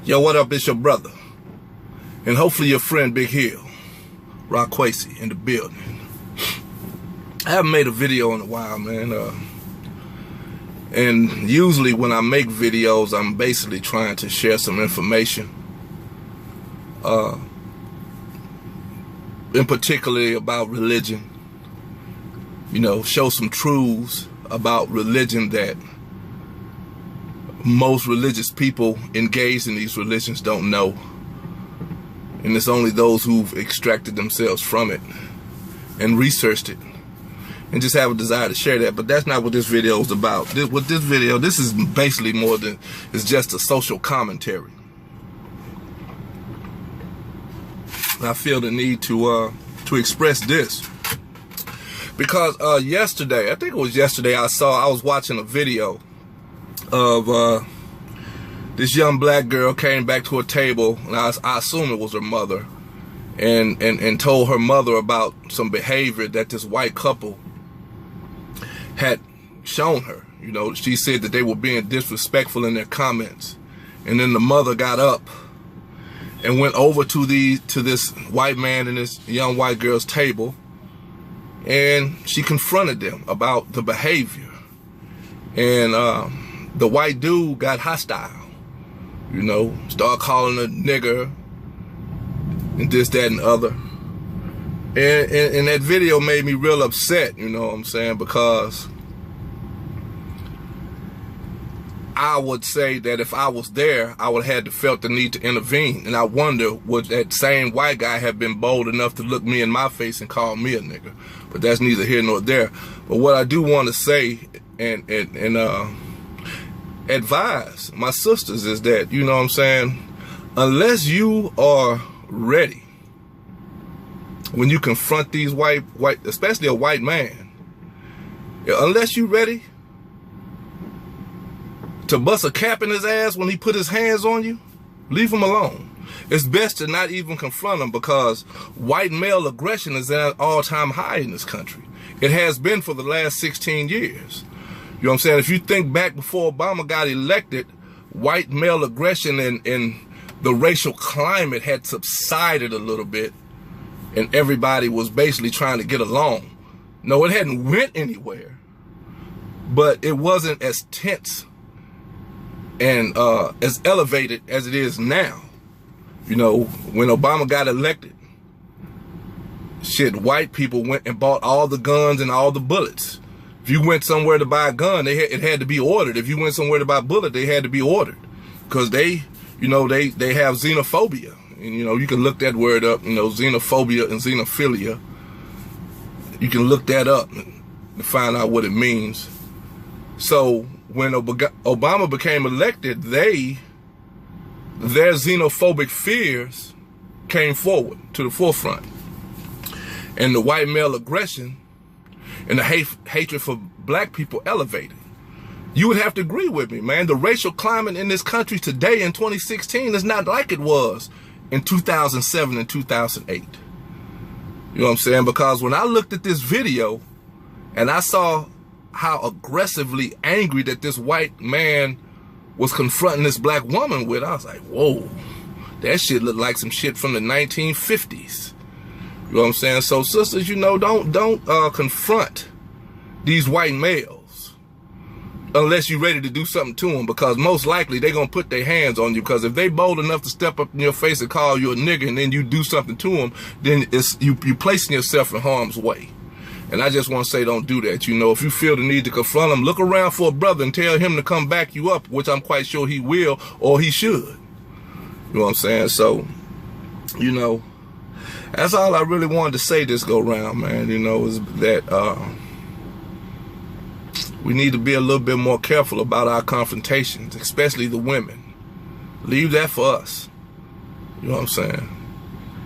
Yo, what up? It's your brother. And hopefully your friend Big Hill. Rock Quasey in the building. I haven't made a video in a while, man. And usually when I make videos, I'm basically trying to share some information. In particularly about religion. You know, show some truths about religion that most religious people engaged in these religions don't know. And it's only those who've extracted themselves from it and researched it and just have a desire to share that. But that's not what this video is about. With this video, this is basically more than, it's just a social commentary. And I feel the need to express this because yesterday, I think it was yesterday, I was watching a video of this young black girl came back to a table, and I assume it was her mother, and told her mother about some behavior that this white couple had shown her. You know, she said that they were being disrespectful in their comments, and then the mother got up and went over to this white man and this young white girl's table, and she confronted them about the behavior, and the white dude got hostile, you know, started calling her nigger and this, that, and other. And that video made me real upset, you know what I'm saying, because I would say that if I was there, I would have had to felt the need to intervene. And I wonder, would that same white guy have been bold enough to look me in my face and call me a nigger? But that's neither here nor there. But what I do want to say and advise my sisters is that, you know what I'm saying, unless you are ready when you confront these white, especially a white man, unless you ready to bust a cap in his ass when he put his hands on you, leave him alone. It's best to not even confront him, because white male aggression is at an all-time high in this country. It has been for the last 16 years. You know what I'm saying? If you think back before Obama got elected, white male aggression and the racial climate had subsided a little bit, and everybody was basically trying to get along. No, it hadn't went anywhere, but it wasn't as tense and as elevated as it is now. You know, when Obama got elected, shit, white people went and bought all the guns and all the bullets. If you went somewhere to buy a gun, it had to be ordered. If you went somewhere to buy a bullet, they had to be ordered, because they, you know, they have xenophobia. And, you know, you can look that word up, you know, xenophobia and xenophilia. You can look that up and find out what it means. So when Obama became elected, their xenophobic fears came forward to the forefront. And the white male aggression and the hatred for black people elevated. You would have to agree with me, man. The racial climate in this country today in 2016 is not like it was in 2007 and 2008. You know what I'm saying? Because when I looked at this video and I saw how aggressively angry that this white man was confronting this black woman with, I was like, whoa, that shit looked like some shit from the 1950s. You know what I'm saying? So sisters, you know, don't confront these white males unless you're ready to do something to them, because most likely they're going to put their hands on you. Because if they bold enough to step up in your face and call you a nigger, and then you do something to them, then it's you placing yourself in harm's way. And I just want to say, don't do that. You know, if you feel the need to confront him, look around for a brother and tell him to come back you up, which I'm quite sure he will, or he should. You know what I'm saying? So, you know, that's all I really wanted to say this go round, man. You know, is that we need to be a little bit more careful about our confrontations, especially the women. Leave that for us. You know what I'm saying?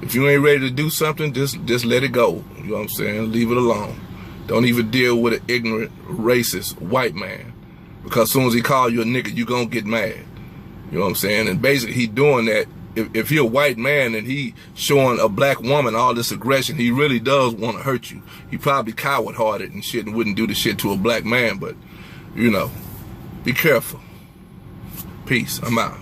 If you ain't ready to do something, just let it go. You know what I'm saying? Leave it alone. Don't even deal with an ignorant, racist white man, because as soon as he call you a nigga, you gonna get mad. You know what I'm saying? And basically he doing that. If he a white man and he showing a black woman all this aggression, he really does want to hurt you. He probably coward-hearted and shit and wouldn't do the shit to a black man, but, you know, be careful. Peace. I'm out.